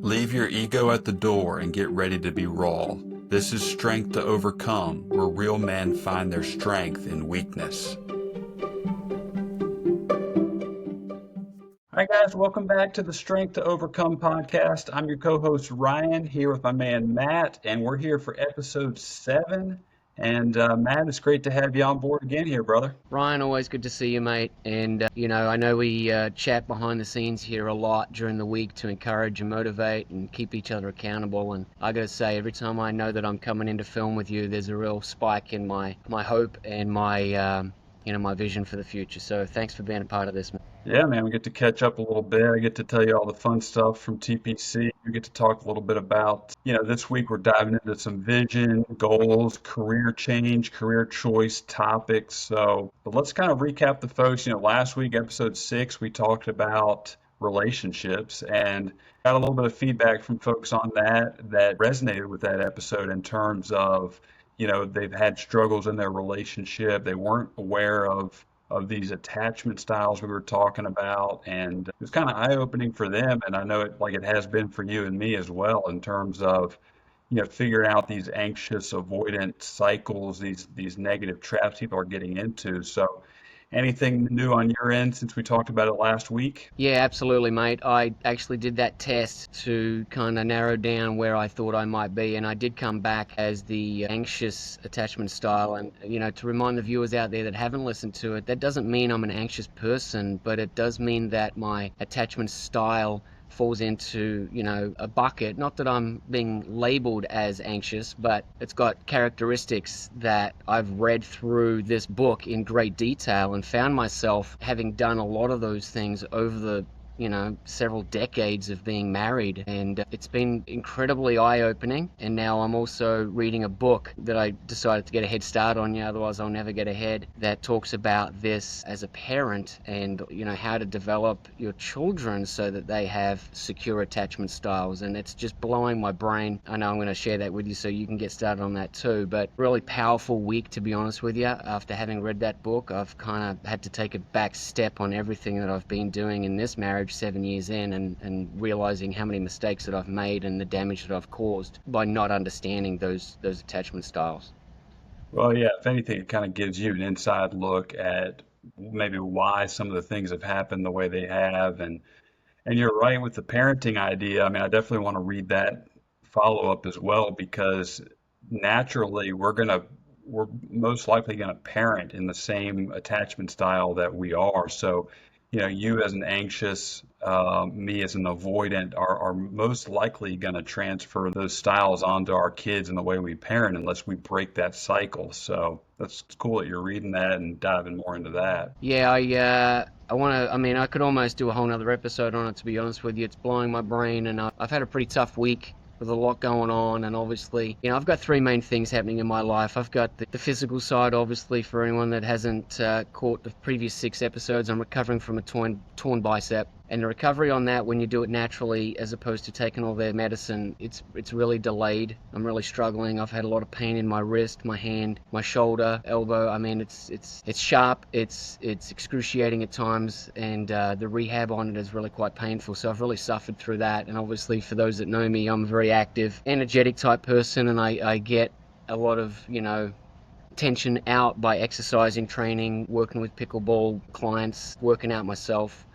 Leave your ego at the door and get ready to be raw. This is Strength to Overcome, where real men find their strength in weakness. Hi guys, welcome back to the Strength to Overcome podcast. I'm your co-host Ryan here with my man Matt, and we're here for episode 7. And Matt, it's great to have you on board again here, brother. Ryan, always good to see you, mate. And, I know we chat behind the scenes here a lot during the week to encourage and motivate and keep each other accountable. And I got to say, every time I know that I'm coming into film with you, there's a real spike in my hope and my vision for the future. So thanks for being a part of this, man. Yeah, man, we get to catch up a little bit. I get to tell you all the fun stuff from TPC. We get to talk a little bit about, this week we're diving into some vision, goals, career change, career choice topics. But let's kind of recap the folks. Last week, episode 6, we talked about relationships and got a little bit of feedback from folks on that resonated with that episode in terms of, they've had struggles in their relationship. They weren't aware of these attachment styles we were talking about, and it was kind of eye-opening for them, and I know it has been for you and me as well, in terms of figuring out these anxious avoidant cycles, these negative traps people are getting into. So anything new on your end since we talked about it last week? Yeah, absolutely, mate. I actually did that test to kind of narrow down where I thought I might be, and I did come back as the anxious attachment style. And, to remind the viewers out there that haven't listened to it, that doesn't mean I'm an anxious person, but it does mean that my attachment style falls into, a bucket. Not that I'm being labeled as anxious, but it's got characteristics that I've read through this book in great detail and found myself having done a lot of those things over the several decades of being married, and it's been incredibly eye-opening. And now I'm also reading a book that I decided to get a head start on, otherwise I'll never get ahead, that talks about this as a parent and how to develop your children so that they have secure attachment styles. And it's just blowing my brain. I know I'm going to share that with you so you can get started on that too. But really powerful week, to be honest with you. After having read that book, I've kind of had to take a back step on everything that I've been doing in this marriage 7 years in, and realizing how many mistakes that I've made and the damage that I've caused by not understanding those attachment styles. Well, yeah, if anything, it kind of gives you an inside look at maybe why some of the things have happened the way they have. And you're right with the parenting idea. I mean, I definitely want to read that follow up as well, because naturally we're most likely gonna parent in the same attachment style that we are. So, you as an anxious, me as an avoidant are most likely gonna transfer those styles onto our kids in the way we parent, unless we break that cycle. So that's cool that you're reading that and diving more into that. Yeah, I want to, I could almost do a whole nother episode on it, to be honest with you. It's blowing my brain, and I've had a pretty tough week with a lot going on. And obviously, I've got 3 main things happening in my life. I've got the physical side, obviously, for anyone that hasn't caught the previous 6 episodes. I'm recovering from a torn bicep. And the recovery on that, when you do it naturally as opposed to taking all their medicine, it's really delayed. I'm really struggling. I've had a lot of pain in my wrist, my hand, my shoulder, elbow. I mean, it's sharp, it's excruciating at times, and the rehab on it is really quite painful. So I've really suffered through that. And obviously, for those that know me, I'm a very active, energetic type person, and I get a lot of, tension out by exercising, training, working with pickleball clients, working out myself.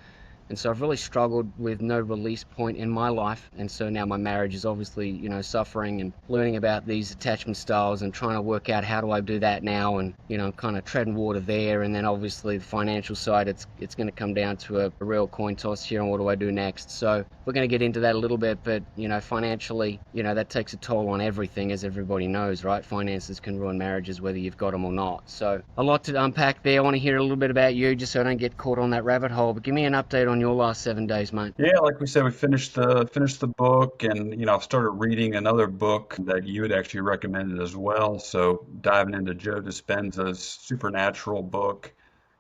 And so I've really struggled with no release point in my life. And so now my marriage is obviously, suffering, and learning about these attachment styles and trying to work out how do I do that now, and, kind of treading water there. And then obviously the financial side, it's going to come down to a real coin toss here on what do I do next. So we're going to get into that a little bit, but, financially, that takes a toll on everything, as everybody knows, right? Finances can ruin marriages, whether you've got them or not. So a lot to unpack there. I want to hear a little bit about you, just so I don't get caught on that rabbit hole. But give me an update on your last 7 days, mate. Yeah, like we said, we finished the book, and I've started reading another book that you had actually recommended as well. So diving into Joe Dispenza's Supernatural book,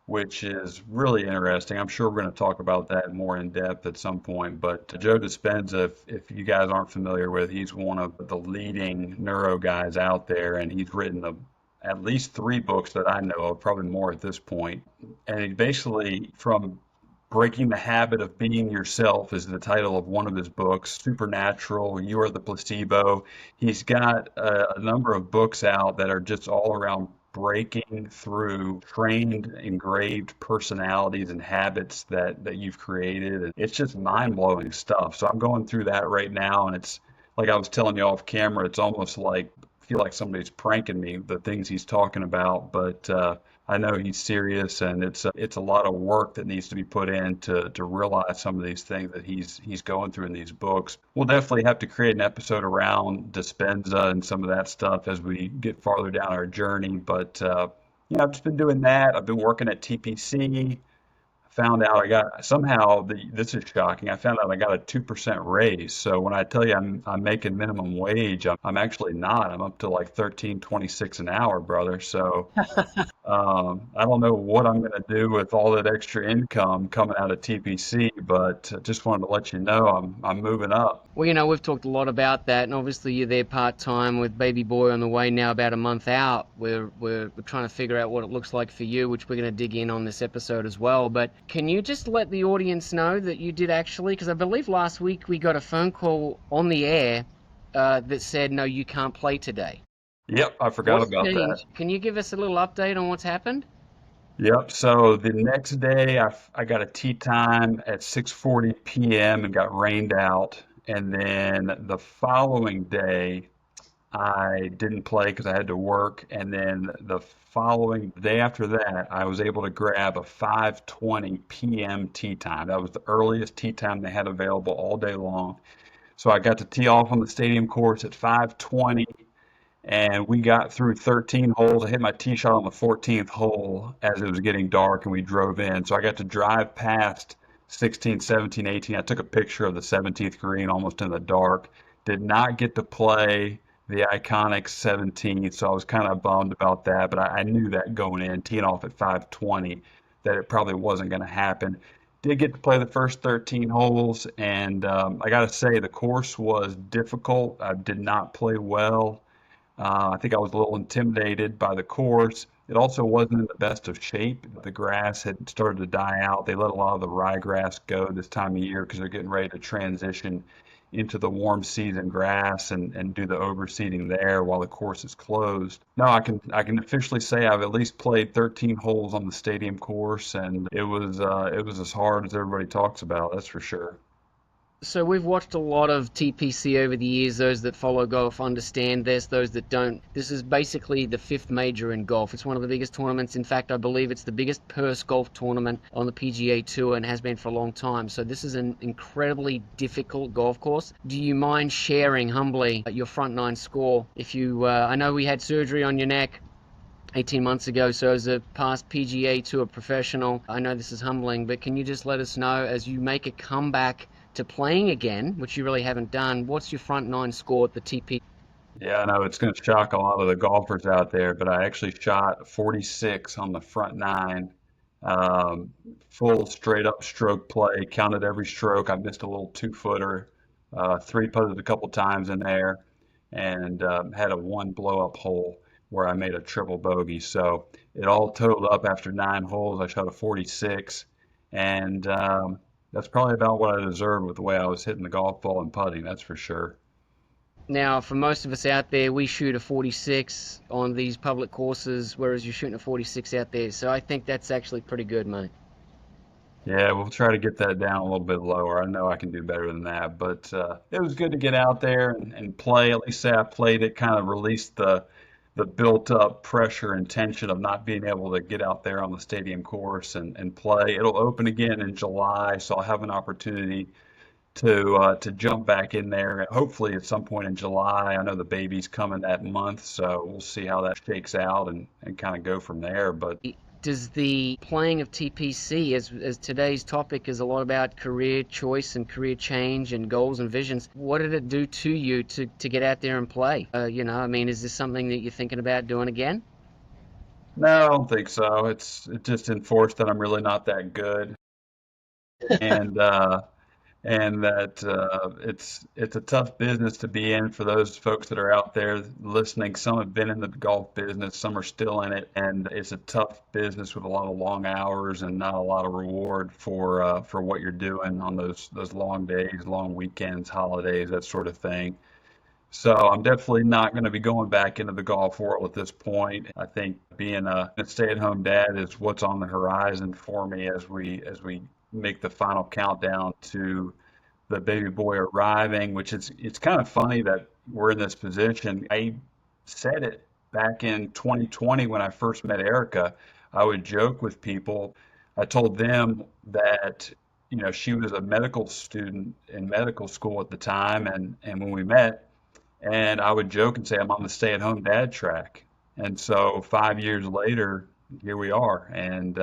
which is really interesting. I'm sure we're going to talk about that more in depth at some point. But Joe Dispenza, if you guys aren't familiar with, he's one of the leading neuro guys out there, and he's written at least 3 books that I know of, probably more at this point. And he basically, from Breaking the Habit of Being Yourself is the title of one of his books. Supernatural, You Are the Placebo. He's got a number of books out that are just all around breaking through trained, engraved personalities and habits that you've created. And it's just mind-blowing stuff. So I'm going through that right now, and it's like I was telling you off camera, it's almost like I feel like somebody's pranking me, the things he's talking about, but I know he's serious, and it's a lot of work that needs to be put in to realize some of these things that he's going through in these books. We'll definitely have to create an episode around Dispenza and some of that stuff as we get farther down our journey. But I've just been doing that. I've been working at TPC. Found out I got somehow this is shocking. I found out I got a 2% raise. So when I tell you I'm making minimum wage, I'm actually not. I'm up to like 13.26 an hour, brother. So I don't know what I'm going to do with all that extra income coming out of TPC, but just wanted to let you know I'm moving up. Well, we've talked a lot about that, and obviously you're there part time with baby boy on the way now, about a month out. We're trying to figure out what it looks like for you, which we're going to dig in on this episode as well. But can you just let the audience know that you did actually? Because I believe last week we got a phone call on the air that said, no, you can't play today. Yep, I forgot What's about that. changed? Can you give us a little update on what's happened? Yep. So the next day, I got a tea time at 6:40 p.m. and got rained out, and then the following day, I didn't play because I had to work, and then the following day after that, I was able to grab a 5:20 p.m. tea time. That was the earliest tea time they had available all day long. So I got to tee off on the stadium course at 5:20, and we got through 13 holes. I hit my tee shot on the 14th hole as it was getting dark, and we drove in. So I got to drive past 16, 17, 18. I took a picture of the 17th green almost in the dark. Did not get to play the iconic 17th, so I was kind of bummed about that. But I knew that going in, teeing off at 5:20, that it probably wasn't going to happen. Did get to play the first 13 holes, and I got to say the course was difficult. I did not play well. I think I was a little intimidated by the course. It also wasn't in the best of shape. The grass had started to die out. They let a lot of the ryegrass go this time of year because they're getting ready to transition into the warm season grass and do the overseeding there while the course is closed. No, I can officially say I've at least played 13 holes on the stadium course, and it was as hard as everybody talks about. That's for sure. So we've watched a lot of TPC over the years. Those that follow golf understand this. Those that don't, this is basically the fifth major in golf. It's one of the biggest tournaments. In fact, I believe it's the biggest purse golf tournament on the PGA Tour and has been for a long time. So this is an incredibly difficult golf course. Do you mind sharing humbly your front nine score? If you, I know we had surgery on your neck 18 months ago. So as a past PGA Tour professional, I know this is humbling, but can you just let us know, as you make a comeback to playing again, which you really haven't done, what's your front nine score at the TP? Yeah, I know it's going to shock a lot of the golfers out there, but I actually shot 46 on the front nine, um, full straight up stroke play, counted every stroke. I missed a little 2-footer, three putted a couple times in there, and had a one blow up hole where I made a triple bogey. So it all totaled up after 9 holes. I shot a 46, and that's probably about what I deserved with the way I was hitting the golf ball and putting, that's for sure. Now, for most of us out there, we shoot a 46 on these public courses, whereas you're shooting a 46 out there. So I think that's actually pretty good, mate. Yeah, we'll try to get that down a little bit lower. I know I can do better than that, but it was good to get out there and play. At least say I played it, kind of released the built up pressure and tension of not being able to get out there on the stadium course and play. It'll open again in July, so I'll have an opportunity to jump back in there. Hopefully at some point in July. I know the baby's coming that month, so we'll see how that shakes out and kind of go from there. But Does the playing of TPC, as today's topic is a lot about career choice and career change and goals and visions, what did it do to you to get out there and play? I mean, is this something that you're thinking about doing again? no, I don't think so. It just enforced that I'm really not that good. And and that it's a tough business to be in for those folks that are out there listening. Some have been in the golf business, some are still in it, and it's a tough business with a lot of long hours and not a lot of reward for what you're doing on those long days, long weekends, holidays, that sort of thing. So I'm definitely not going to be going back into the golf world at this point. I think being a stay-at-home dad is what's on the horizon for me as we make the final countdown to the baby boy arriving, which is it's kind of funny that we're in this position. I said it back in 2020 when I first met Erica. I would joke with people. I told them that she was a medical student in medical school at the time, and when we met, and I would joke and say I'm on the stay-at-home dad track. And so 5 years later, here we are, and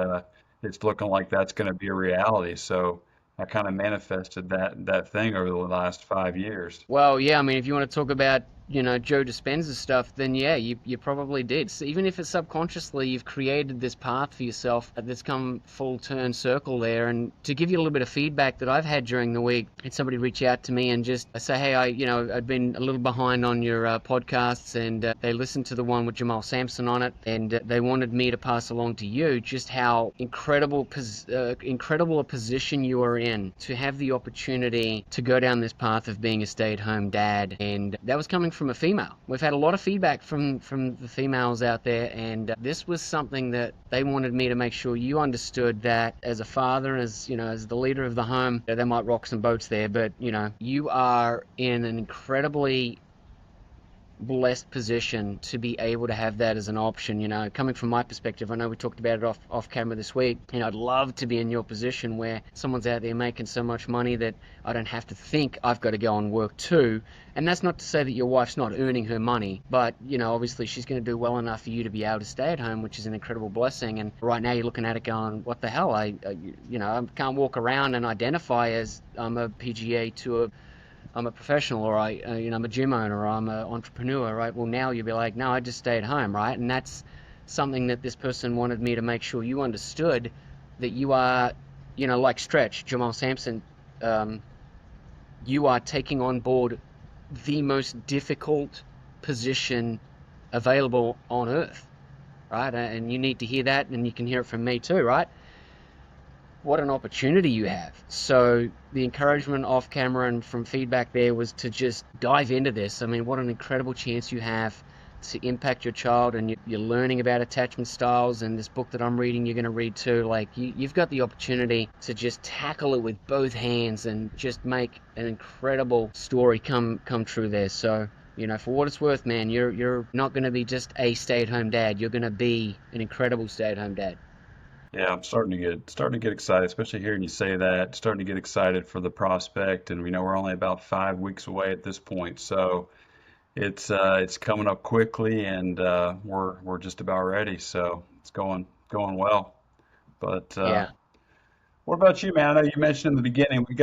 it's looking like that's going to be a reality. So I kind of manifested that thing over the last 5 years. Well, yeah, I mean, if you want to talk about, Joe Dispenza stuff, then yeah, you probably did. So even if it's subconsciously, you've created this path for yourself that's come full turn circle there. And to give you a little bit of feedback that I've had during the week, had somebody reach out to me and just say, hey, I'd been a little behind on your podcasts, and they listened to the one with Jamal Sampson on it, and they wanted me to pass along to you just how incredible a position you are in to have the opportunity to go down this path of being a stay-at-home dad. And that was coming from a female. We've had a lot of feedback from the females out there, and this was something that they wanted me to make sure you understood, that as a father, as the leader of the home, they might rock some boats there, but you are in an incredibly blessed position to be able to have that as an option. Coming from my perspective, I know we talked about it off camera this week. I'd love to be in your position where someone's out there making so much money that I don't have to think I've got to go and work too. And that's not to say that your wife's not earning her money, but obviously she's going to do well enough for you to be able to stay at home, which is an incredible blessing. And right now you're looking at it going, what the hell? I can't walk around and identify as I'm a PGA Tour, I'm a professional, or I'm a gym owner, or I'm an entrepreneur, right? Well, now you'll be like, no, I just stay at home, right? And that's something that this person wanted me to make sure you understood, that you are, like Stretch, Jamal Sampson, you are taking on board the most difficult position available on earth, right? And you need to hear that, and you can hear it from me too, right? What an opportunity you have. So the encouragement off camera and from feedback there was to just dive into this. I mean, what an incredible chance you have to impact your child, and you're learning about attachment styles, and this book that I'm reading you're going to read too. Like, you've got the opportunity to just tackle it with both hands and just make an incredible story come true there. So for what it's worth, man, you're not going to be just a stay-at-home dad. You're going to be an incredible stay-at-home dad. Yeah, I'm starting to get excited, especially hearing you say that. Starting to get excited for the prospect, and we know we're only about 5 weeks away at this point, so it's coming up quickly, and we're just about ready. So it's going well. But Yeah. what about you, man? I know you mentioned in the beginning you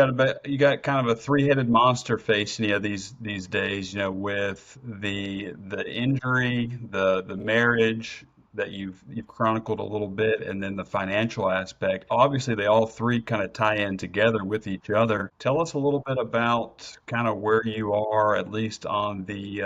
got kind of a three-headed monster facing you these days, with the injury, the marriage that you've chronicled a little bit, and then the financial aspect. Obviously, they all three kind of tie in together with each other. Tell us a little bit about kind of where you are, at least on the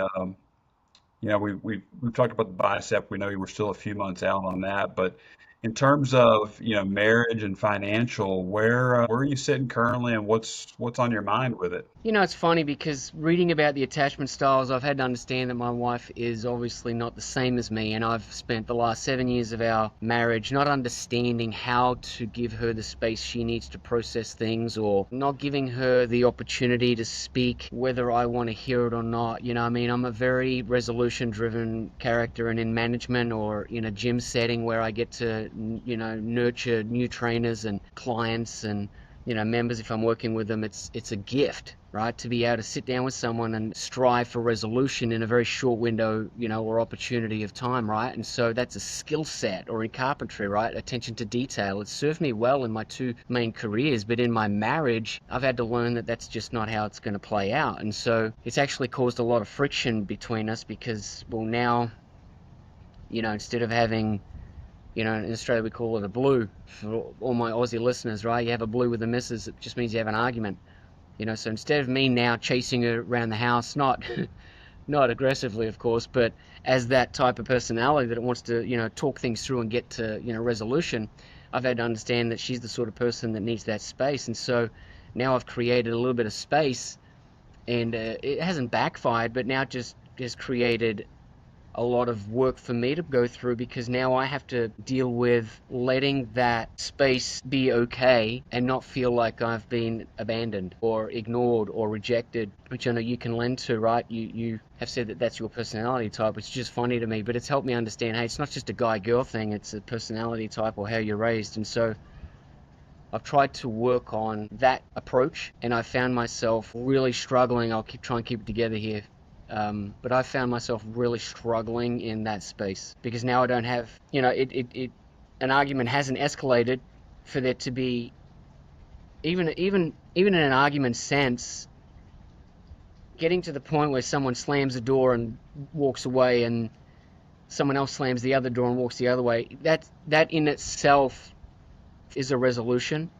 we've talked about the bicep. We know you were still a few months out on that, but in terms of marriage and financial, where are you sitting currently, and what's on your mind with it? It's funny because reading about the attachment styles, I've had to understand that my wife is obviously not the same as me, and I've spent the last 7 years of our marriage not understanding how to give her the space she needs to process things, or not giving her the opportunity to speak whether I want to hear it or not. I mean, I'm a very resolution-driven character, and in management or in a gym setting where I get to, nurture new trainers and clients and members, if I'm working with them, it's a gift, right? To be able to sit down with someone and strive for resolution in a very short window, or opportunity of time, right? And so that's a skill set. Or in carpentry, right? Attention to detail. It's served me well in my two main careers, but in my marriage, I've had to learn that that's just not how it's going to play out. And so it's actually caused a lot of friction between us because, well, now, instead of having, in Australia we call it a blue for all my Aussie listeners, right? You have a blue with the missus, it just means you have an argument. So instead of me now chasing her around the house, not not aggressively, of course, but as that type of personality that wants to, talk things through and get to, resolution, I've had to understand that she's the sort of person that needs that space. And so now I've created a little bit of space, and it hasn't backfired, but now just created a lot of work for me to go through, because now I have to deal with letting that space be okay and not feel like I've been abandoned or ignored or rejected, which I know you can lend to, right? You have said that that's your personality type, which is just funny to me, but it's helped me understand, hey, it's not just a guy girl thing, it's a personality type or how you're raised. And so I've tried to work on that approach, and I found myself really struggling. I'll keep trying to keep it together here. But I found myself really struggling in that space, because now I don't have, an argument hasn't escalated for there to be, even in an argument sense, getting to the point where someone slams the door and walks away, and someone else slams the other door and walks the other way. That in itself is a resolution,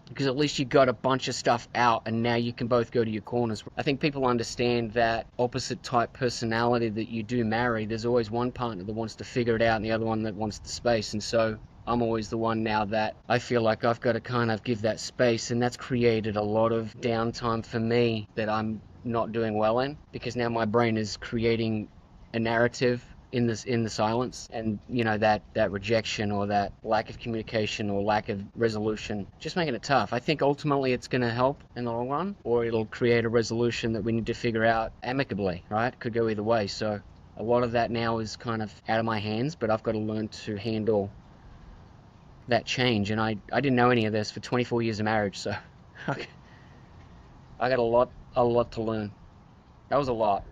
because at least you got a bunch of stuff out and now you can both go to your corners. I think people understand that opposite type personality that you do marry, there's always one partner that wants to figure it out and the other one that wants the space. And so I'm always the one now that I feel like I've got to kind of give that space, and that's created a lot of downtime for me that I'm not doing well in, because now my brain is creating a narrative in the silence, and that rejection or that lack of communication or lack of resolution, just making it tough. I think ultimately it's going to help in the long run, or it'll create a resolution that we need to figure out amicably, right? Could go either way. So a lot of that now is kind of out of my hands, but I've got to learn to handle that change. And I didn't know any of this for 24 years of marriage, so I got a lot to learn. That was a lot.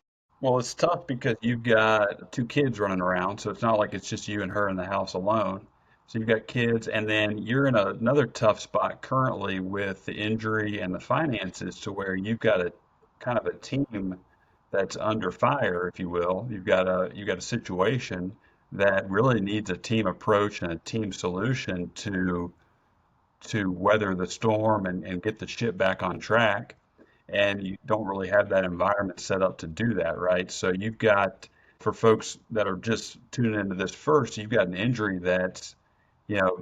Well, it's tough because you've got two kids running around, so it's not like it's just you and her in the house alone. So you've got kids, and then you're in another tough spot currently with the injury and the finances, to where you've got a kind of a team that's under fire, if you will. You've got a situation that really needs a team approach and a team solution to weather the storm and get the ship back on track. And you don't really have that environment set up to do that, right? So you've got, for folks that are just tuning into this first, you've got an injury that,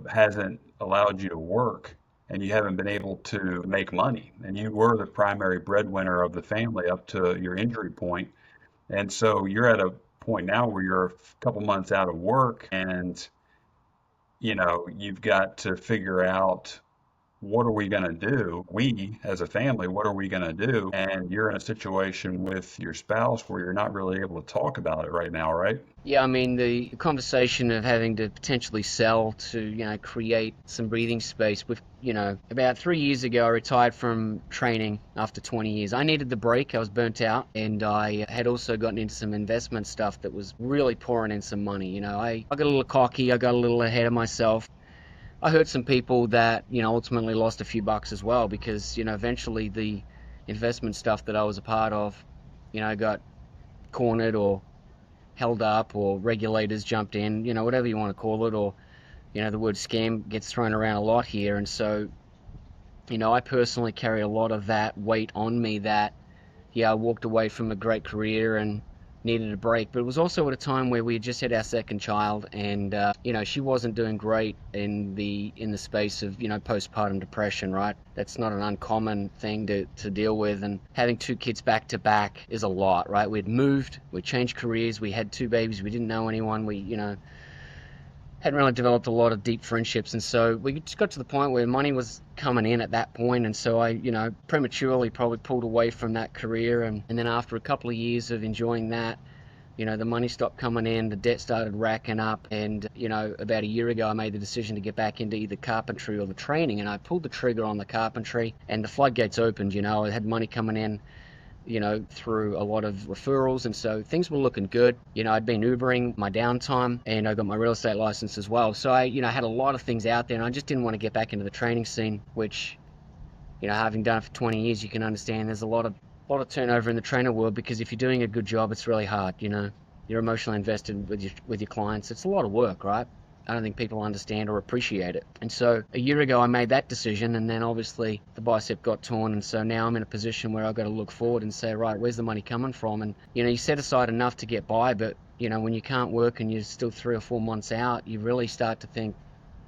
hasn't allowed you to work, and you haven't been able to make money. And you were the primary breadwinner of the family up to your injury point. And so you're at a point now where you're a couple months out of work, and, you've got to figure out, what are we going to do? We, as a family, what are we going to do? And you're in a situation with your spouse where you're not really able to talk about it right now, right? Yeah, I mean, the conversation of having to potentially sell to, create some breathing space with, about 3 years ago, I retired from training after 20 years. I needed the break. I was burnt out, and I had also gotten into some investment stuff that was really pouring in some money. I got a little cocky. I got a little ahead of myself. I hurt some people that, ultimately lost a few bucks as well, because, eventually the investment stuff that I was a part of, got cornered or held up, or regulators jumped in, whatever you want to call it, or, the word scam gets thrown around a lot here. And so, I personally carry a lot of that weight on me that, yeah, I walked away from a great career and needed a break. But it was also at a time where we had just had our second child, and she wasn't doing great in the space of postpartum depression. Right, that's not an uncommon thing to deal with, and having two kids back to back is a lot. Right, we'd moved, we changed careers, we had two babies, we didn't know anyone, we hadn't really developed a lot of deep friendships, and so we just got to the point where money was coming in at that point. And so I, prematurely probably pulled away from that career, and then after a couple of years of enjoying that, the money stopped coming in, the debt started racking up, and about a year ago I made the decision to get back into either carpentry or the training, and I pulled the trigger on the carpentry, and the floodgates opened. I had money coming in, through a lot of referrals. And so things were looking good. I'd been Ubering my downtime, and I got my real estate license as well. So I, had a lot of things out there, and I just didn't want to get back into the training scene, which, having done it for 20 years, you can understand there's a lot of turnover in the trainer world, because if you're doing a good job, it's really hard. You're emotionally invested with your clients. It's a lot of work, right? I don't think people understand or appreciate it. And so a year ago, I made that decision, and then obviously the bicep got torn, and so now I'm in a position where I've got to look forward and say, right, where's the money coming from? And you set aside enough to get by, but when you can't work and you're still 3 or 4 months out, you really start to think,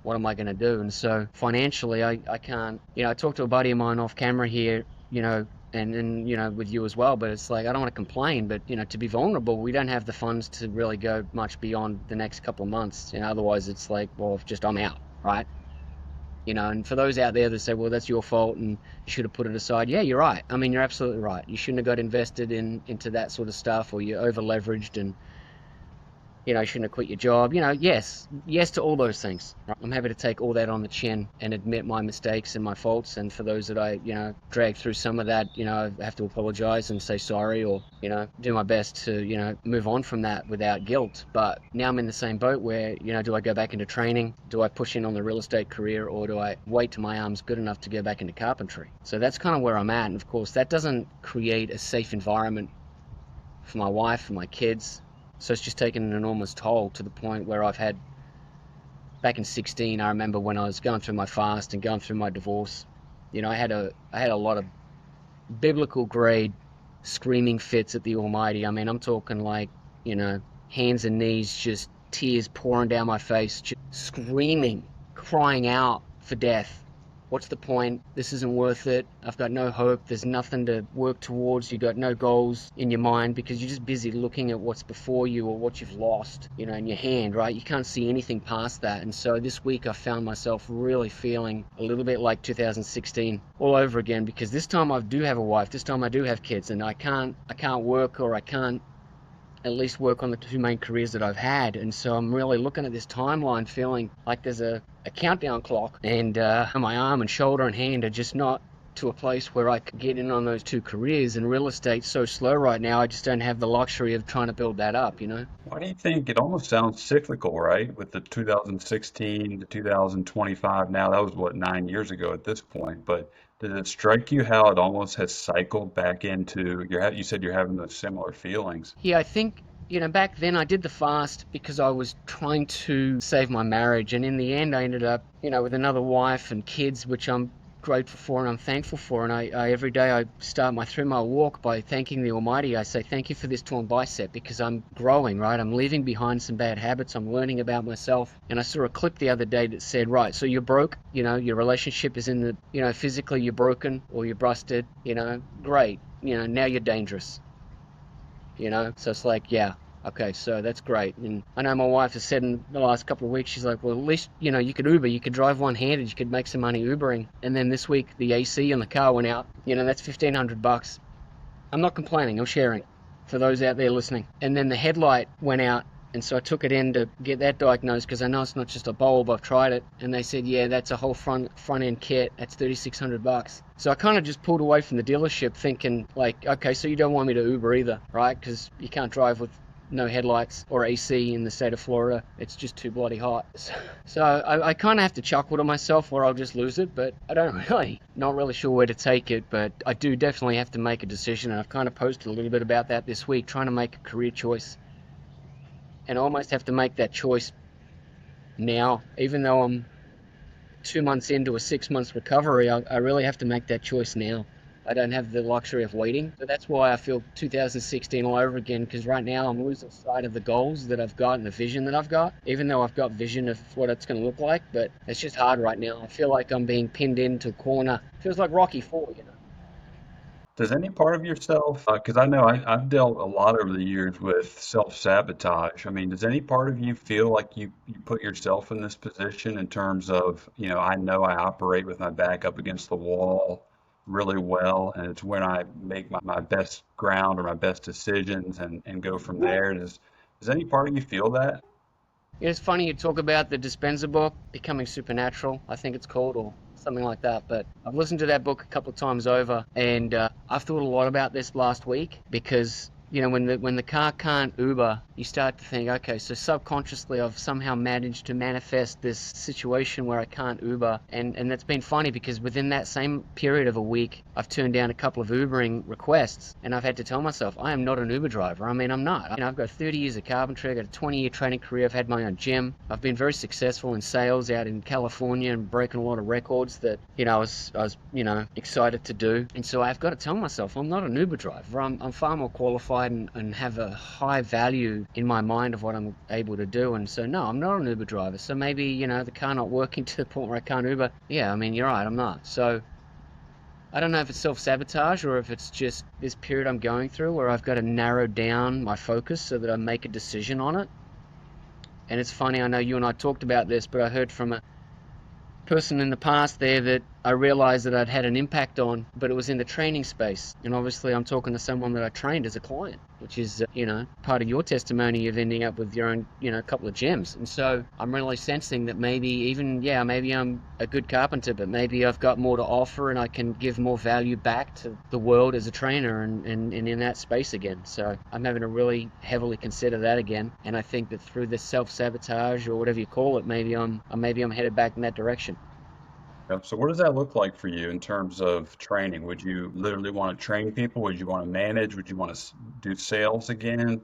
what am I going to do? And so financially, I can't. I talked to a buddy of mine off camera here, and with you as well. But it's like I don't want to complain, but to be vulnerable, we don't have the funds to really go much beyond the next couple of months. Otherwise it's like, well, just I'm out, right? And for those out there that say, well, that's your fault and you should have put it aside. Yeah, you're right. I mean, you're absolutely right. You shouldn't have got invested into that sort of stuff, or you're over leveraged, and you shouldn't have quit your job. Yes to all those things. I'm happy to take all that on the chin and admit my mistakes and my faults. And for those that I, dragged through some of that, I have to apologize and say sorry, or, do my best to, move on from that without guilt. But now I'm in the same boat where, do I go back into training? Do I push in on the real estate career, or do I wait till my arm's good enough to go back into carpentry? So that's kind of where I'm at. And of course, that doesn't create a safe environment for my wife, for my kids. So it's just taken an enormous toll, to the point where I've had, back in 16, I remember when I was going through my fast and going through my divorce, I had a lot of biblical grade screaming fits at the Almighty. I mean, I'm talking like, hands and knees, just tears pouring down my face, just screaming, crying out for death. What's the point? This isn't worth it. I've got no hope. There's nothing to work towards. You've got no goals in your mind because you're just busy looking at what's before you or what you've lost, in your hand, right? You can't see anything past that. And so this week I found myself really feeling a little bit like 2016 all over again, because this time I do have a wife. This time I do have kids, and I can't work, or I can't at least work on the two main careers that I've had. And so I'm really looking at this timeline feeling like there's a countdown clock, and my arm and shoulder and hand are just not to a place where I could get in on those two careers. And real estate's so slow right now, I just don't have the luxury of trying to build that up. Why do you think it almost sounds cyclical, right? With the 2016 to 2025 now, that was what, 9 years ago at this point. But does it strike you how it almost has cycled back into you said you're having those similar feelings? Yeah, I think, back then I did the fast because I was trying to save my marriage. And in the end, I ended up, with another wife and kids, which I'm grateful for and I'm thankful for. And I every day I start my 3 mile walk by thanking the Almighty. I say, thank you for this torn bicep, because I'm growing, right? I'm leaving behind some bad habits. I'm learning about myself. And I saw a clip the other day that said, right, so you're broke, your relationship is in the, physically you're broken or you're busted, great. Now you're dangerous. So it's like, yeah, okay, so that's great. And I know my wife has said in the last couple of weeks, she's like, well, at least, you could Uber, you could drive one-handed, you could make some money Ubering. And then this week, the AC on the car went out, that's $1,500. I'm not complaining, I'm sharing for those out there listening. And then the headlight went out, and so I took it in to get that diagnosed, because I know it's not just a bulb. I've tried it, and they said, yeah, that's a whole front end kit. That's $3,600. So I kind of just pulled away from the dealership, thinking like, okay, so you don't want me to Uber either, right? Because you can't drive with no headlights or AC in the state of Florida. It's just too bloody hot. So I kind of have to chuckle to myself, or I'll just lose it. But I don't really, not really sure where to take it. But I do definitely have to make a decision, and I've kind of posted a little bit about that this week, trying to make a career choice. And I almost have to make that choice now, even though I'm 2 months into a 6 months recovery. I really have to make that choice now. I don't have the luxury of waiting. So that's why I feel 2016 all over again, because right now I'm losing sight of the goals that I've got and the vision that I've got, even though I've got vision of what it's going to look like. But it's just hard right now. I feel like I'm being pinned into a corner. It feels like Rocky 4. Does any part of yourself, because I know I've dealt a lot over the years with self-sabotage. I mean, does any part of you feel like you put yourself in this position in terms of, I know I operate with my back up against the wall really well, and it's when I make my best ground or my best decisions and go from there. Does any part of you feel that? It's funny you talk about the Dispenza book, Becoming Supernatural, I think it's called, or something like that. But I've listened to that book a couple of times over, and I've thought a lot about this last week, because when the car can't Uber, you start to think, okay, so subconsciously I've somehow managed to manifest this situation where I can't Uber, and that's been funny because within that same period of a week, I've turned down a couple of Ubering requests, and I've had to tell myself I am not an Uber driver. I mean, I'm not. I've got 30 years of carpentry, I've got a 20-year training career, I've had my own gym, I've been very successful in sales out in California and breaking a lot of records that I was excited to do, and so I've got to tell myself I'm not an Uber driver. I'm far more qualified and have a high value in my mind of what I'm able to do. And so, no, I'm not an Uber driver. So maybe, the car not working to the point where I can't Uber. Yeah, I mean, you're right, I'm not. So I don't know if it's self-sabotage or if it's just this period I'm going through where I've got to narrow down my focus so that I make a decision on it. And it's funny, I know you and I talked about this, but I heard from a person in the past there that I realized that I'd had an impact on, but it was in the training space. And obviously I'm talking to someone that I trained as a client, which is, part of your testimony of ending up with your own, couple of gems. And so I'm really sensing that maybe even, yeah, maybe I'm a good carpenter, but maybe I've got more to offer and I can give more value back to the world as a trainer and in that space again. So I'm having to really heavily consider that again. And I think that through this self-sabotage or whatever you call it, maybe I'm headed back in that direction. Yep. So what does that look like for you in terms of training? Would you literally want to train people? Would you want to manage? Would you want to do sales again?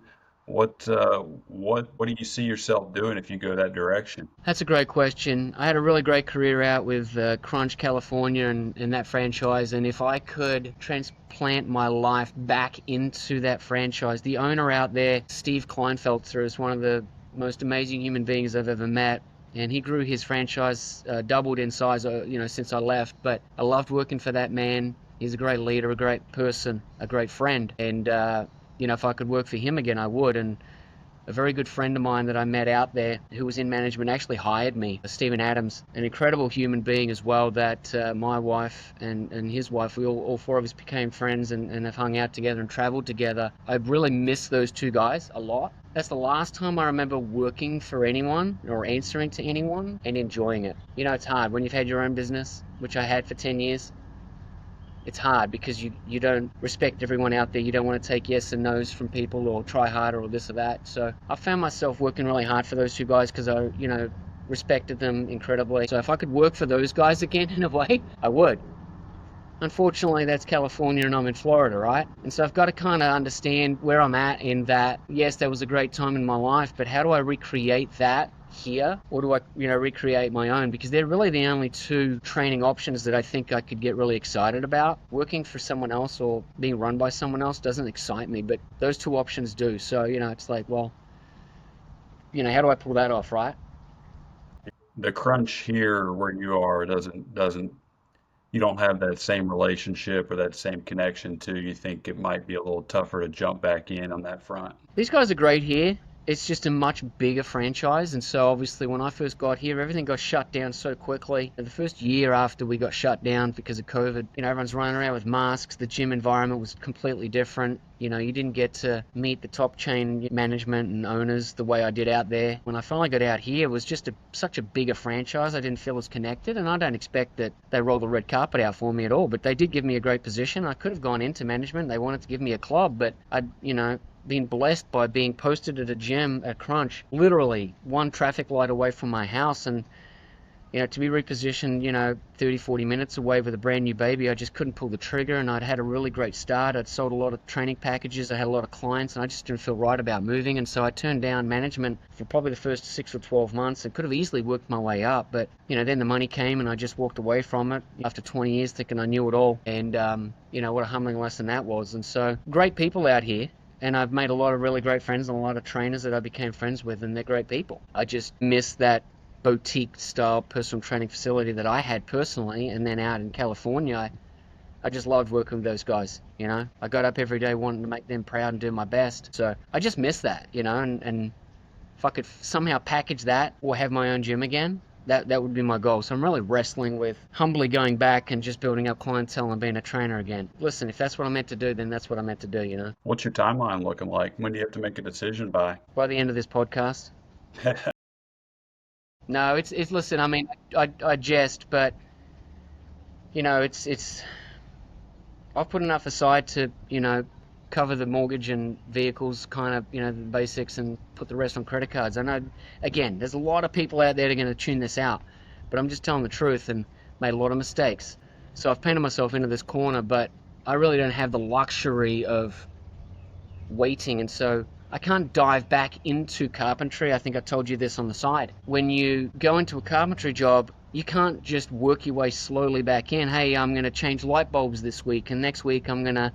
What do you see yourself doing if you go that direction? That's a great question. I had a really great career out with Crunch, California, and that franchise. And if I could transplant my life back into that franchise, the owner out there, Steve Kleinfelter, is one of the most amazing human beings I've ever met. And he grew his franchise, doubled in size, since I left. But I loved working for that man. He's a great leader, a great person, a great friend. And, if I could work for him again, I would. And a very good friend of mine that I met out there who was in management actually hired me, Stephen Adams, an incredible human being as well that my wife and his wife, we all four of us became friends and have hung out together and traveled together. I really miss those two guys a lot. That's the last time I remember working for anyone or answering to anyone and enjoying it. It's hard when you've had your own business, which I had for 10 years. It's hard because you don't respect everyone out there. You don't want to take yes and no's from people or try harder or this or that. So I found myself working really hard for those two guys because I, respected them incredibly. So if I could work for those guys again in a way, I would. Unfortunately, that's California and I'm in Florida, right? And so I've got to kind of understand where I'm at in that, yes, that was a great time in my life, but how do I recreate that here? Or do I, recreate my own? Because they're really the only two training options that I think I could get really excited about. Working for someone else or being run by someone else doesn't excite me, but those two options do. So, it's like, well, how do I pull that off, right? The crunch here where you are doesn't you don't have that same relationship or that same connection to. You think it might be a little tougher to jump back in on that front. These guys are great here. It's just a much bigger franchise, and so obviously when I first got here, everything got shut down so quickly. And the first year after we got shut down because of COVID, everyone's running around with masks. The gym environment was completely different. You didn't get to meet the top chain management and owners the way I did out there. When I finally got out here, it was just such a bigger franchise. I didn't feel as connected, and I don't expect that they roll the red carpet out for me at all. But they did give me a great position. I could have gone into management. They wanted to give me a club, but been blessed by being posted at a gym at Crunch, literally one traffic light away from my house. And, to be repositioned, 30, 40 minutes away with a brand new baby, I just couldn't pull the trigger. And I'd had a really great start. I'd sold a lot of training packages. I had a lot of clients, and I just didn't feel right about moving. And so I turned down management for probably the first 6 or 12 months. I could have easily worked my way up, but, then the money came and I just walked away from it after 20 years thinking I knew it all. And, what a humbling lesson that was. And so great people out here. And I've made a lot of really great friends and a lot of trainers that I became friends with, and they're great people. I just miss that boutique style personal training facility that I had personally, and then out in California, I just loved working with those guys. I got up every day wanting to make them proud and do my best. So I just miss that, and if I could somehow package that or have my own gym again, that would be my goal. So I'm really wrestling with humbly going back and just building up clientele and being a trainer again. Listen, if that's what I'm meant to do, then that's what I'm meant to do. What's your timeline looking like? When do you have to make a decision by? By the end of this podcast. No, it's listen, I mean, I jest, but it's I've put enough aside to, cover the mortgage and vehicles, kind of, the basics, and put the rest on credit cards. I know, again, there's a lot of people out there that are going to tune this out, but I'm just telling the truth and made a lot of mistakes. So I've painted myself into this corner, but I really don't have the luxury of waiting, and so I can't dive back into carpentry. I think I told you this on the side. When you go into a carpentry job, you can't just work your way slowly back in. Hey, I'm going to change light bulbs this week, and next week I'm going to,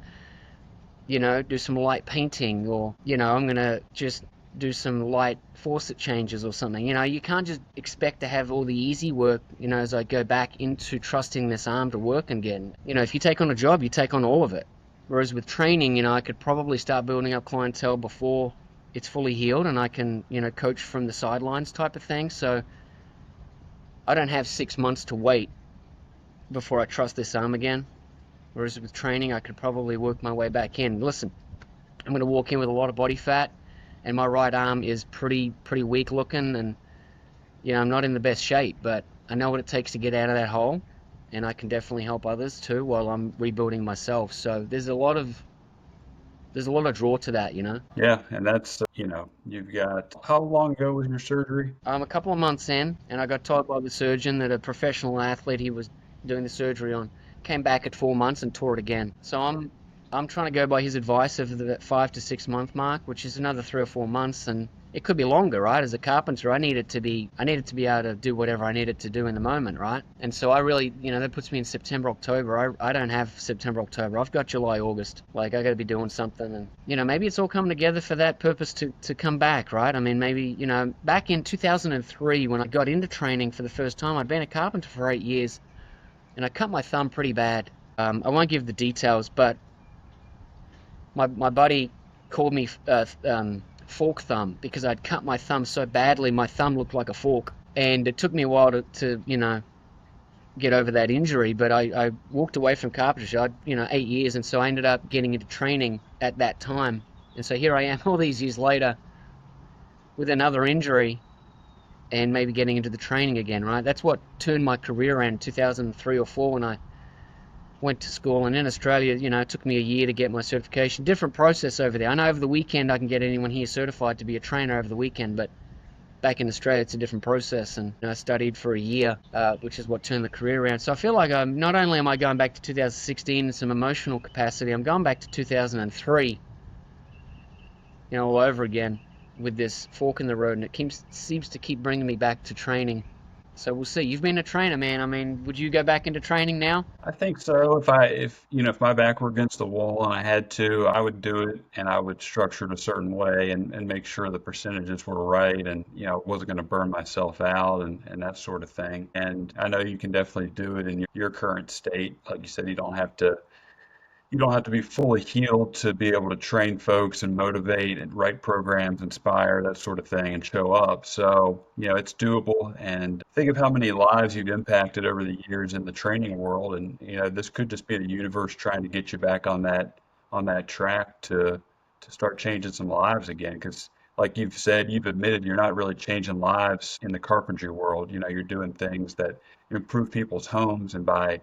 do some light painting, or, I'm going to just do some light faucet changes or something. You can't just expect to have all the easy work, as I go back into trusting this arm to work again. If you take on a job, you take on all of it. Whereas with training, I could probably start building up clientele before it's fully healed, and I can, coach from the sidelines type of thing. So I don't have 6 months to wait before I trust this arm again. Whereas with training, I could probably work my way back in. Listen, I'm going to walk in with a lot of body fat, and my right arm is pretty weak looking, and I'm not in the best shape, but I know what it takes to get out of that hole, and I can definitely help others too while I'm rebuilding myself. So there's a lot of draw to that. Yeah, and that's, you've got, how long ago was your surgery? I'm a couple of months in, and I got told by the surgeon that a professional athlete he was doing the surgery on came back at 4 months and tore it again. So I'm trying to go by his advice of the 5 to 6 month mark, which is another 3 or 4 months, and it could be longer, right? As a carpenter, I needed to be able to do whatever I needed to do in the moment, right? And so I really, that puts me in September, October. I don't have September, October. I've got July, August. Like, I got to be doing something, and maybe it's all coming together for that purpose to come back, right? I mean, maybe back in 2003 when I got into training for the first time, I'd been a carpenter for 8 years, and I cut my thumb pretty bad. I won't give the details, but my buddy called me fork thumb because I'd cut my thumb so badly, my thumb looked like a fork. And it took me a while to get over that injury, but I walked away from carpentry. I'd, 8 years, and so I ended up getting into training at that time. And so here I am all these years later with another injury and maybe getting into the training again, right? That's what turned my career around in 2003 or 4 when I went to school. And in Australia, it took me a year to get my certification. Different process over there. I know over the weekend I can get anyone here certified to be a trainer over the weekend, but back in Australia it's a different process. And I studied for a year, which is what turned the career around. So I feel like not only am I going back to 2016 in some emotional capacity, I'm going back to 2003, all over again with this fork in the road, and it seems to keep bringing me back to training. So we'll see. You've been a trainer, man. I mean, would you go back into training now? I think so. If my back were against the wall and I had to, I would do it, and I would structure it a certain way and make sure the percentages were right, and wasn't going to burn myself out and that sort of thing. And I know you can definitely do it in your current state. Like you said, you don't have to be fully healed to be able to train folks and motivate and write programs, inspire, that sort of thing, and show up. So, it's doable. And think of how many lives you've impacted over the years in the training world. And, this could just be the universe trying to get you back on that track to start changing some lives again. Because like you've said, you've admitted you're not really changing lives in the carpentry world. You're doing things that improve people's homes, and by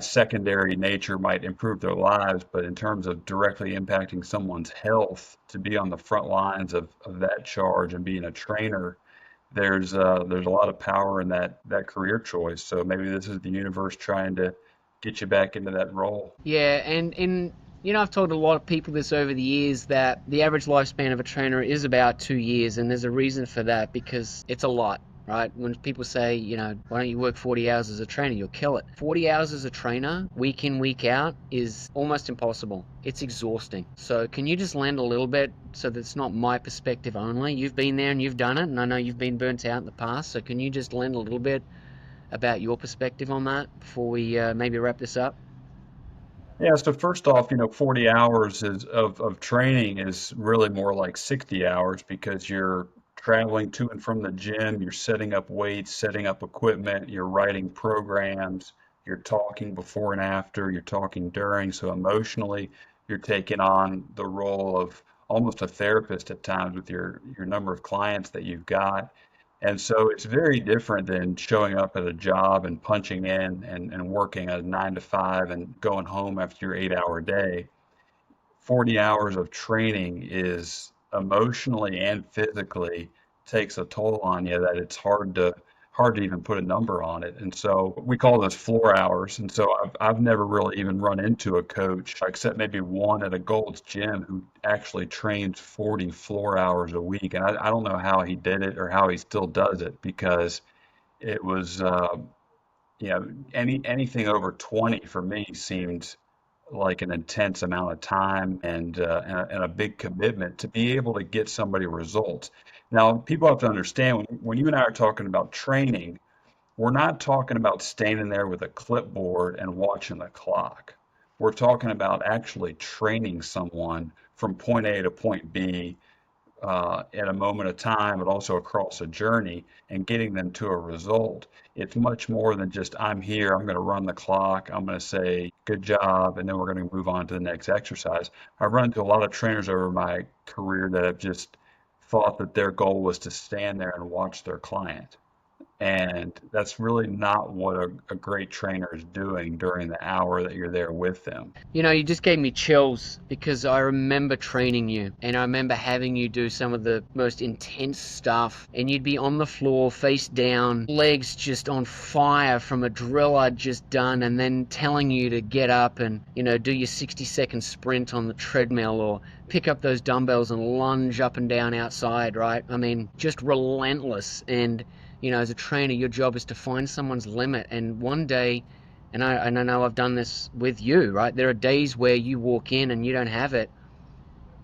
secondary nature might improve their lives, but in terms of directly impacting someone's health, to be on the front lines of that charge and being a trainer, there's a lot of power in that career choice. So maybe this is the universe trying to get you back into that role. Yeah, and I've told a lot of people this over the years that the average lifespan of a trainer is about 2 years, and there's a reason for that because it's a lot, right? When people say, why don't you work 40 hours as a trainer, you'll kill it. 40 hours as a trainer, week in, week out, is almost impossible. It's exhausting. So can you just lend a little bit so that it's not my perspective only? You've been there and you've done it, and I know you've been burnt out in the past, so can you just lend a little bit about your perspective on that before we maybe wrap this up? Yeah, so first off, 40 hours of training is really more like 60 hours because you're traveling to and from the gym, you're setting up weights, setting up equipment, you're writing programs, you're talking before and after, you're talking during. So emotionally, you're taking on the role of almost a therapist at times with your number of clients that you've got. And so it's very different than showing up at a job and punching in and working a 9 to 5 and going home after your 8 hour day. 40 hours of training is emotionally and physically takes a toll on you that it's hard to even put a number on it. And so we call those floor hours. And so I've never really even run into a coach, except maybe one at a Gold's Gym, who actually trains 40 floor hours a week. And I don't know how he did it or how he still does it, because it was, anything over 20 for me seemed like an intense amount of time and a big commitment to be able to get somebody results. Now, people have to understand, when you and I are talking about training, we're not talking about standing there with a clipboard and watching the clock. We're talking about actually training someone from point A to point B at a moment of time, but also across a journey, and getting them to a result. It's much more than just, I'm here, I'm going to run the clock, I'm going to say good job, and then we're going to move on to the next exercise. I've run into a lot of trainers over my career that have just thought that their goal was to stand there and watch their client. And that's really not what a great trainer is doing during the hour that you're there with them. You know, you just gave me chills because I remember training you and I remember having you do some of the most intense stuff, and you'd be on the floor face down, legs just on fire from a drill I'd just done, and then telling you to get up and, do your 60-second sprint on the treadmill or pick up those dumbbells and lunge up and down outside, right? I mean, just relentless. And, as a trainer, your job is to find someone's limit. And one day, and I know I've done this with you, right? There are days where you walk in and you don't have it.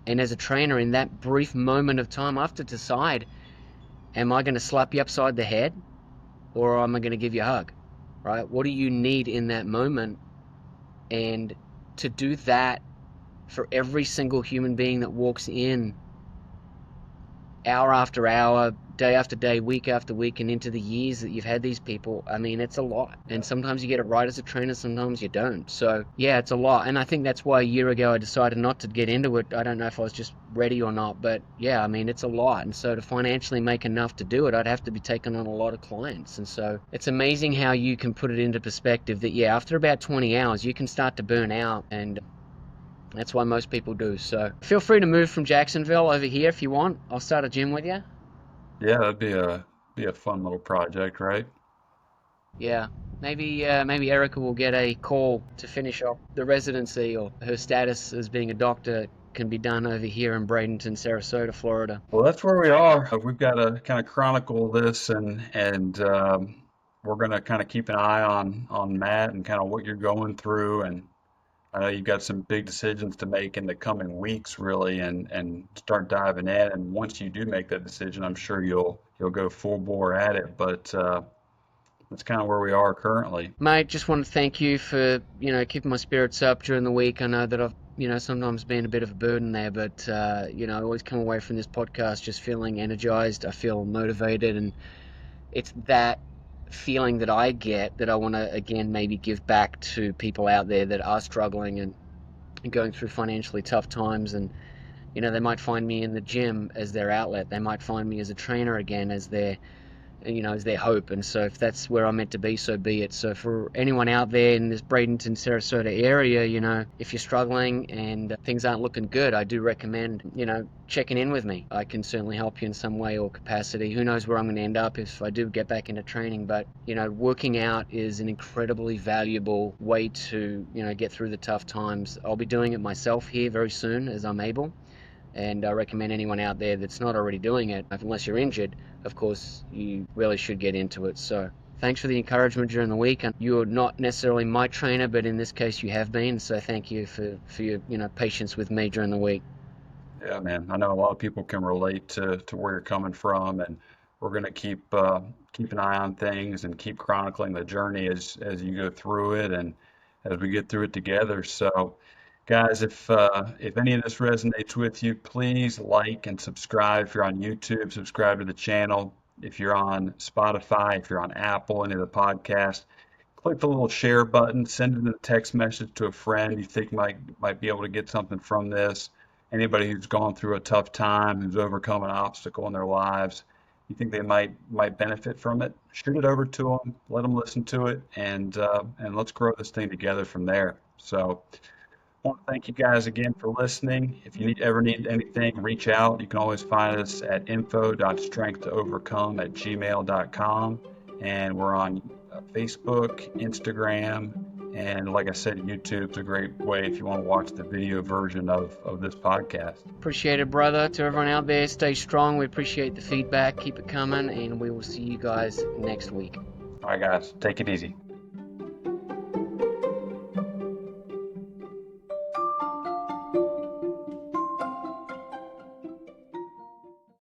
And as a trainer, in that brief moment of time, I have to decide, am I going to slap you upside the head or am I going to give you a hug, right? What do you need in that moment? And to do that for every single human being that walks in, hour after hour, day after day, week after week, and into the years that you've had these people, I mean, it's a lot. And sometimes you get it right as a trainer, sometimes you don't. So, yeah, it's a lot. And I think that's why a year ago I decided not to get into it. I don't know if I was just ready or not, but yeah, I mean, it's a lot. And so to financially make enough to do it, I'd have to be taking on a lot of clients. And so it's amazing how you can put it into perspective that, yeah, after about 20 hours, you can start to burn out. And that's why most people do. So feel free to move from Jacksonville over here if you want. I'll start a gym with you. Yeah, that'd be a fun little project, right? Yeah, maybe Erica will get a call to finish up the residency, or her status as being a doctor can be done over here in Bradenton, Sarasota, Florida. Well, that's where we are. We've got to kind of chronicle this, and we're going to kind of keep an eye on Matt and kind of what you're going through. And I know you've got some big decisions to make in the coming weeks, really, and start diving in. And once you do make that decision, I'm sure you'll go full bore at it. But that's kind of where we are currently. Mate, just want to thank you for, keeping my spirits up during the week. I know that I've, sometimes been a bit of a burden there, but, I always come away from this podcast just feeling energized. I feel motivated, and it's that feeling that I get that I want to, again, maybe give back to people out there that are struggling and going through financially tough times. And they might find me in the gym as their outlet. They might find me as a trainer again as their hope. And so if that's where I'm meant to be, so be it. So for anyone out there in this Bradenton, Sarasota area, if you're struggling and things aren't looking good, I do recommend, checking in with me. I can certainly help you in some way or capacity. Who knows where I'm going to end up if I do get back into training, but, working out is an incredibly valuable way to, get through the tough times. I'll be doing it myself here very soon as I'm able. And I recommend anyone out there that's not already doing it, unless you're injured, of course, you really should get into it. So thanks for the encouragement during the week. And you're not necessarily my trainer, but in this case you have been. So thank you for your patience with me during the week. Yeah, man. I know a lot of people can relate to where you're coming from, and we're going to keep an eye on things and keep chronicling the journey as you go through it and as we get through it together. So, guys, if any of this resonates with you, please like and subscribe. If you're on YouTube, subscribe to the channel. If you're on Spotify, if you're on Apple, any of the podcasts, click the little share button, send it a text message to a friend you think might be able to get something from this. Anybody who's gone through a tough time, who's overcome an obstacle in their lives, you think they might benefit from it, shoot it over to them, let them listen to it, and let's grow this thing together from there. So I want to thank you guys again for listening. If you ever need anything, reach out. You can always find us at info.strengthtoovercome@gmail.com. And we're on Facebook, Instagram, and like I said, YouTube's a great way if you want to watch the video version of this podcast. Appreciate it, brother. To everyone out there, stay strong. We appreciate the feedback. Keep it coming, and we will see you guys next week. All right, guys, take it easy.